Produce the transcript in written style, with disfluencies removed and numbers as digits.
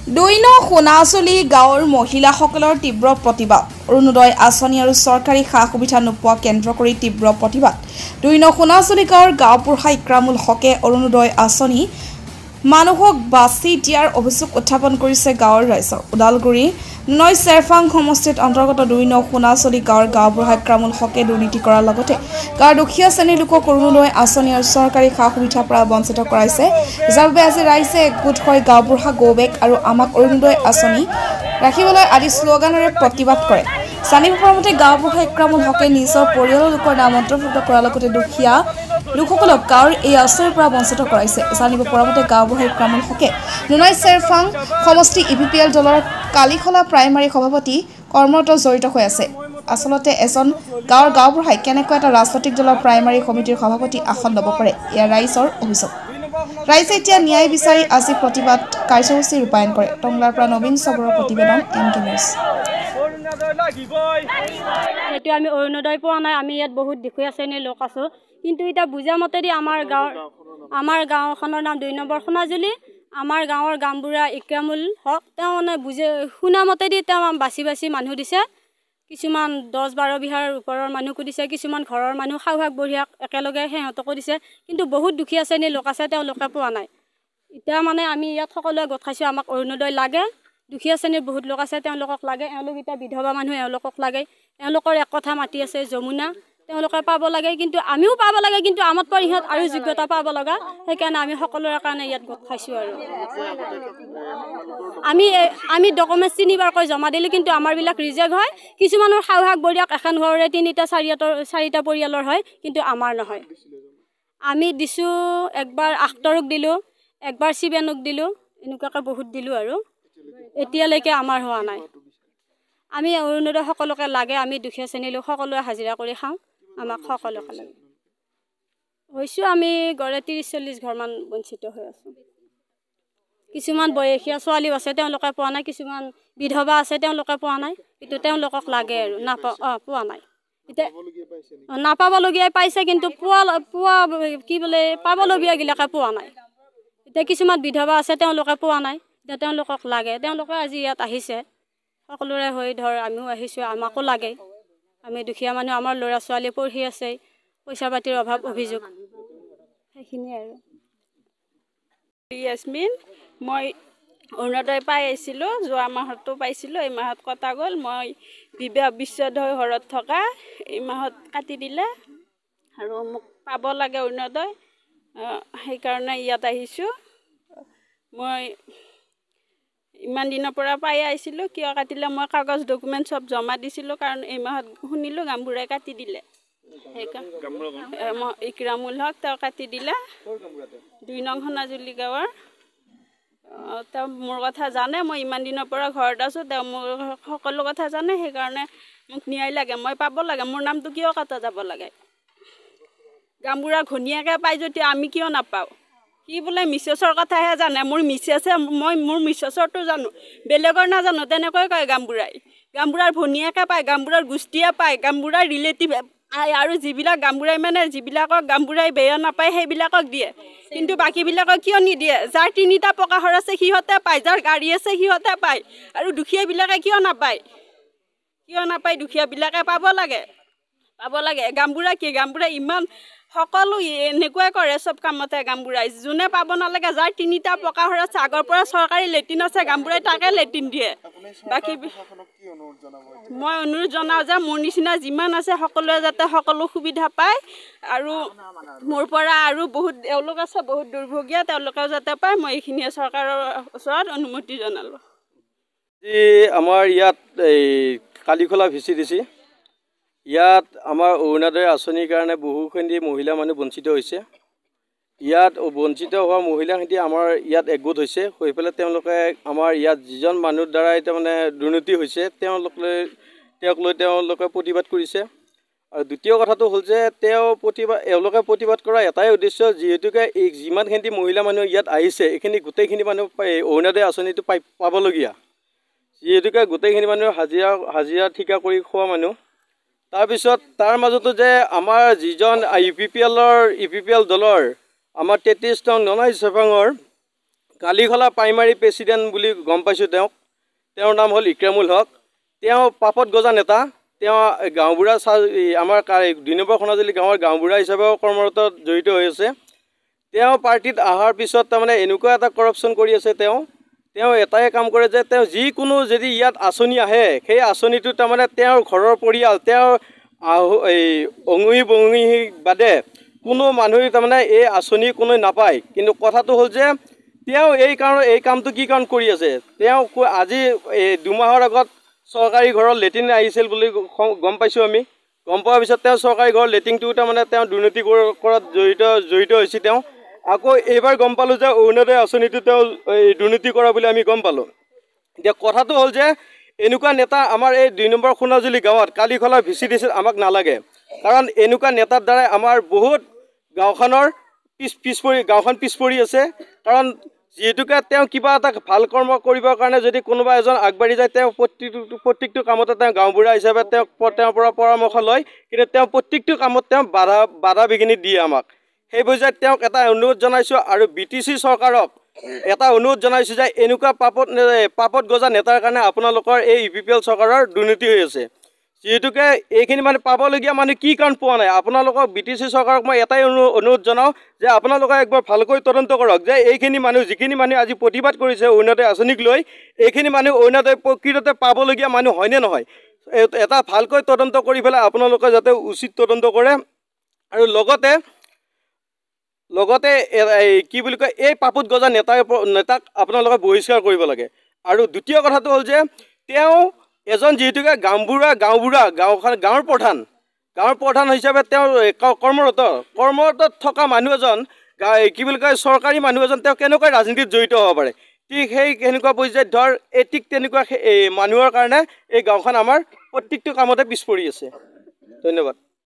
দুইন সোনাচলি গাঁৱৰ মহিলাসকলৰ তীব্ৰ প্ৰতিবাদ অৰুণোদয় আঁচনি আৰু চৰকাৰী সা সুবিধা নোপোৱা কেন্দ্ৰ কৰি তীব্ৰ প্ৰতিবাদ দুইন সোনাচলি গাঁৱৰ গাঁওবুঢ়া ইক্ৰামুল হকে অৰুণোদয় আঁচনি মানুহক বাছি দিয়াৰ অভিযোগ উত্থাপন কৰিছে গাঁৱৰ ৰাইজৰ ওদালগুৰি নৈ চেৰফাং সমষ্টিত অন্তৰ্গত দুইন সোনাচলি গাঁৱৰ গাঁওবুঢ়া ইক্ৰামুল হকে দুৰ্নীতি কৰাৰ লগতে গাঁৱৰ দুখীয়া শ্ৰেণীৰ লোকক অৰুণোদয় আঁচনি আৰু চৰকাৰী সা সুবিধাৰ পৰা বঞ্চিত কৰাইছে যাৰ বাবে আজি ৰাইজে একগোট হৈ গাঁওবুঢ়া গৌবেক আৰু আমাক অৰুণোদয় আঁচনি ৰাখিবলৈ আদি শ্লোগানেৰে প্ৰতিবাদ কৰে জানিব পৰা মতে গাঁওবুঢ়া ইক্ৰামুল হকে নিজৰ পৰিয়ালৰ লোকৰ নাম অন্তৰ্ভুক্ত কৰাৰ লগতে দুখীয়া লোকসকলক গাঁৱৰ এই আঁচনিৰ পৰা বঞ্চিত কৰাইছে জানিব পৰা মতে গাঁওবুঢ়া ইক্ৰামুল হকে নুনাই চেৰফাং সমষ্টি ইপিপিএল দলৰ কালিখলা প্ৰাইমাৰী সভাপতি কৰ্মৰত জড়িত হৈ আছে আচলতে এজন গাঁৱৰ গাঁওবুঢ়াই কেনেকৈ এটা ৰাজনৈতিক দলৰ প্ৰাইমাৰী সমিতিৰ সভাপতি আসন ল'ব পাৰে ইয়াৰ ৰাইজৰ অভিযোগ ৰাইজে এতিয়া ন্যায় বিচাৰি আজি প্ৰতিবাদ কাৰ্যসূচী ৰূপায়ণ কৰে টংলাৰ পৰা নবীন চবৰৰ প্ৰতিবেদন এমকে নিউজ এইটো আমি অৰুণোদয় পোৱা নাই আমি ইয়াত বহুত দুখীয়া শ্ৰেণীৰ লোক আছোঁ কিন্তু এটা বুজা মতেদি আমাৰ গাঁওখনৰ নাম 2 নম্বৰ সোনাজুলি আমাৰ গাঁৱৰ গাঁওবুঢ়া ইক্ৰামুল হক তেওঁ মানে শুনা মতেদি তেওঁ বাছি বাছি মানুহ দিছে কিছুমান 10-12 বিঘাৰ ওপৰৰ মানুহকো দিছে কিছুমান ঘৰৰ মানুহ খাওহাক বঢ়িয়াক একেলগে সিহঁতকো দিছে কিন্তু বহুত দুখীয়া শ্ৰেণীৰ লোক আছে তেওঁলোকে পোৱা নাই এতিয়া মানে আমি ইয়াত সকলোৱে গোট খাইছোঁ আমাক অৰুণোদয় লাগে দুখীয়া শ্ৰেণীৰ বহুত লোক আছে তেওঁলোকক লাগে এওঁলোক এতিয়া বিধৱা মানুহ এওঁলোকক লাগে এওঁলোকৰ এক কথা মাতি আছে যমুনা তেওঁলোকে পাব লাগে কিন্তু আমিও পাব লাগে কিন্তু আমত পৰি ইহঁত আৰু যোগ্যতা পাব লগা সেইকাৰণে আমি সকলোৰে কাৰণে ইয়াত গোট খাইছোঁ আৰু আমি ডকুমেণ্টছ তিনিবাৰকৈ জমা দিলোঁ কিন্তু আমাৰবিলাক ৰিজেক্ট হয় কিছুমানৰ খাওহাক বঢ়িয়াক এখন ঘৰৰে 3-4টা পৰিয়ালৰ হয় কিন্তু আমাৰ নহয় আমি দিছোঁ একবাৰ আখতৰক দিলোঁ একবাৰ শিবেনক দিলোঁ এনেকুৱাকৈ বহুত দিলোঁ আৰু এতিয়ালৈকে আমাৰ হোৱা নাই আমি অৰুণোদয় সকলোকে লাগে আমি দুখীয়া শ্ৰেণীৰ লোক সকলোৱে হাজিৰা কৰি খাওঁ আমাক সকলোকে লাগে হৈছোঁ আমি গড়ে 30-40 ঘৰমান বঞ্চিত হৈ আছোঁ কিছুমান বয়সীয়া ছোৱালীও আছে তেওঁলোকে পোৱা নাই কিছুমান বিধৱা আছে তেওঁলোকে পোৱা নাই কিন্তু তেওঁলোকক লাগে আৰু পোৱা নাই এতিয়া নাপাবলগীয়াই পাইছে কিন্তু পোৱা কি বোলে পাবলগীয়াগিলাকে পোৱা নাই এতিয়া কিছুমান বিধৱা আছে তেওঁলোকে পোৱা নাই এতিয়া তেওঁলোকক লাগে তেওঁলোকে আজি ইয়াত আহিছে সকলোৰে হৈ ধৰ আমিও আহিছোঁ আমাকো লাগে আমি দুখীয়া মানুহ আমাৰ ল'ৰা ছোৱালী পঢ়ি আছে পইচা পাতিৰ অভাৱ অভিযোগ সেইখিনিয়ে আৰু ইয়াসমিন মই অৰুণোদয় পাই আছিলোঁ যোৱা মাহতো পাইছিলোঁ এই মাহত কটা গ'ল মই বিবাহ বিচ্ছেদ হৈ ঘৰত থকা এই মাহত কাটি দিলে আৰু মোক পাব লাগে অৰুণোদয় সেইকাৰণে ইয়াত আহিছোঁ মই ইমান দিনৰ পৰা পাই আহিছিলোঁ কিয় কাটিলে মই কাগজ ডকুমেণ্ট চব জমা দিছিলোঁ কাৰণ এই মাহত শুনিলোঁ গাঁওবুঢ়াই কাটি দিলে সেইকাৰণে মই ইক্ৰামুল হক তেওঁ কাটি দিলে 2 নং সোনাজুলি গাঁৱৰ তেওঁ মোৰ কথা জানে মই ইমান দিনৰ পৰা ঘৰত আছোঁ তেওঁ মোৰ সকলো কথা জানে সেইকাৰণে মোক ন্যায় লাগে মই পাব লাগে মোৰ নামটো কিয় কাটা যাব লাগে গাঁওবুঢ়া ঘনীয়াকৈ পাই যদি আমি কিয় নাপাওঁ কি বোলে মিছেছৰ কথাহে জানে মোৰ মিছেছে মই মোৰ মিছেছৰটো জানো বেলেগৰ নাজানো তেনেকৈ কয় গাঁওবুঢ়াৰ ভনীয়াকৈ পায় গাঁওবুঢ়াৰ গোষ্ঠীয়ে পায় গাঁওবুঢ়াৰ ৰিলেটিভ আৰু যিবিলাক গাঁওবুঢ়াই মানে যিবিলাকক গাঁওবুঢ়াই বেয়া নাপায় সেইবিলাকক দিয়ে কিন্তু বাকীবিলাকক কিয় নিদিয়ে যাৰ 3টা পকা ঘৰ আছে সিহঁতে পায় যাৰ গাড়ী আছে সিহঁতে পায় আৰু দুখীয়াবিলাকে কিয় নাপায় দুখীয়াবিলাকে পাব লাগে গাঁওবুঢ়া কি গাঁওবুঢ়া ইমান সকলো এনেকুৱাই কৰে চব কামতে গাঁওবুঢ়াই যোনে পাব নালাগে যাৰ 3টা পকা ঘৰ আছে আগৰ পৰা চৰকাৰী লেট্ৰিন আছে গাঁওবুঢ়াই তাকে লেট্ৰিন দিয়ে বাকী মই অনুৰোধ জনাওঁ যে মোৰ নিচিনা যিমান আছে সকলোৱে যাতে সকলো সুবিধা পায় আৰু মোৰ পৰা আৰু বহুত এওঁলোক আছে বহুত দুৰ্ভগীয়া তেওঁলোকেও যাতে পায় মই এইখিনিয়ে চৰকাৰৰ ওচৰত অনুমতি জনালোঁ আমাৰ ইয়াত এই কালিখলা ভিচিডিচি ইয়াত আমাৰ অৰুণোদয় আঁচনিৰ কাৰণে বহুখিনি মহিলা মানুহ বঞ্চিত হৈছে ইয়াত বঞ্চিত হোৱা মহিলাখিনি আমাৰ ইয়াত একগোট হৈছে হৈ পেলাই তেওঁলোকে আমাৰ ইয়াত যিজন মানুহৰ দ্বাৰা তাৰমানে দুৰ্নীতি হৈছে তেওঁলোকে প্ৰতিবাদ কৰিছে আৰু দ্বিতীয় কথাটো হ'ল যে এওঁলোকে প্ৰতিবাদ কৰা এটাই উদ্দেশ্য যিহেতুকে এই যিমানখিনি মহিলা মানুহ ইয়াত আহিছে এইখিনি গোটেইখিনি মানুহ অৰুণোদয় আঁচনিটো পাবলগীয়া যিহেতুকে গোটেইখিনি মানুহ হাজিৰা ঠিকা কৰি খোৱা মানুহ তাৰপিছত তাৰ মাজতো যে আমাৰ যিজন ইপিপিএল দলৰ আমাৰ 33 নং ননাই চেৰফাঙৰ কালিখলা প্ৰাইমাৰী প্ৰেচিডেণ্ট বুলি গম পাইছোঁ তেওঁৰ নাম হ'ল ইক্ৰামুল হক। তেওঁ পাপত গজা নেতা। তেওঁ গাঁওবুঢ়া আমাৰ ২ নম্বৰ খনাজুলি গাঁৱৰ গাঁওবুঢ়া হিচাপেও কৰ্মৰত জড়িত হৈ আছে। তেওঁ পাৰ্টিত অহাৰ পিছত তাৰমানে এনেকুৱা এটা কৰাপশ্যন কৰি আছে। তেওঁ এটাই কাম কৰে যে তেওঁ যিকোনো যদি ইয়াত আঁচনি আহে সেই আঁচনিটো তাৰমানে তেওঁৰ ঘৰৰ পৰিয়াল, তেওঁৰ এই অঙুহি বঙুহি বাদে কোনো মানুহে তাৰমানে এই আঁচনি কোনো নাপায়। কিন্তু কথাটো হ'ল যে তেওঁ এই কামটো কি কাৰণ কৰি আছে। তেওঁ আজি 2 মাহৰ আগত চৰকাৰী ঘৰৰ লেট্ৰিন আহিছিল বুলি গম পাইছোঁ আমি। গম পোৱাৰ পিছত তেওঁ চৰকাৰী ঘৰৰ লেট্ৰিনটো তাৰমানে তেওঁ দুৰ্নীতি কৰাত জড়িত হৈছে। তেওঁ আকৌ এইবাৰ গম পালোঁ যে অৰুণোদয় আঁচনিটো তেওঁ দুৰ্নীতি কৰা বুলি আমি গম পালোঁ। এতিয়া কথাটো হ'ল যে এনেকুৱা নেতা আমাৰ এই 2 নম্বৰ সোণাজুলি গাঁৱত কালিখলাৰ VCDC আমাক নালাগে। কাৰণ এনেকুৱা নেতাৰ দ্বাৰাই আমাৰ বহুত গাঁওখন পিছ পৰি আছে। কাৰণ যিহেতুকে তেওঁ কিবা এটা ভাল কৰ্ম কৰিবৰ কাৰণে যদি কোনোবা এজন আগবাঢ়ি যায়, তেওঁ প্ৰত্যেকটো কামতে তেওঁ গাঁওবুঢ়া হিচাপে তেওঁৰ পৰা পৰামৰ্শ লয়। কিন্তু তেওঁ প্ৰত্যেকটো কামত তেওঁ বাধা বিঘিনি দিয়ে আমাক। সেই পৰ্যায়ত তেওঁক এটা অনুৰোধ জনাইছোঁ আৰু BTC চৰকাৰক এটা অনুৰোধ জনাইছোঁ যে এনেকুৱা পাপত গজা নেতাৰ কাৰণে আপোনালোকৰ এই UPPL চৰকাৰৰ দুৰ্নীতি হৈ আছে। যিহেতুকে এইখিনি মানে পাবলগীয়া মানুহ কি কাৰণ পোৱা নাই। আপোনালোকক BTC চৰকাৰক মই এটাই অনুৰোধ জনাওঁ যে আপোনালোকে একবাৰ ভালকৈ তদন্ত কৰক যে যিখিনি মানুহ আজি প্ৰতিবাদ কৰিছে অৰুণোদয় আঁচনিক লৈ, এইখিনি মানুহ অৰুণোদয় প্ৰকৃততে পাবলগীয়া মানুহ হয়নে নহয়, এটা ভালকৈ তদন্ত কৰি পেলাই আপোনালোকে যাতে উচিত তদন্ত কৰে। আৰু লগতে কি বুলি কয়, এই পাপত গজা নেতাক আপোনালোকে বহিষ্কাৰ কৰিব লাগে। আৰু দ্বিতীয় কথাটো হ'ল যে তেওঁ এজন যিহেতুকে গাঁৱৰ প্ৰধান হিচাপে তেওঁ কৰ্মৰত থকা মানুহ এজন, কি বুলি কয়, চৰকাৰী মানুহ এজন তেওঁ কেনেকৈ ৰাজনীতিত জড়িত হ'ব পাৰে। ঠিক সেনেকুৱা পৰ্যায়ত ঠিক তেনেকুৱা মানুহৰ কাৰণে এই গাঁওখন আমাৰ প্ৰত্যেকটো কামতে পিছ পৰি আছে। ধন্যবাদ।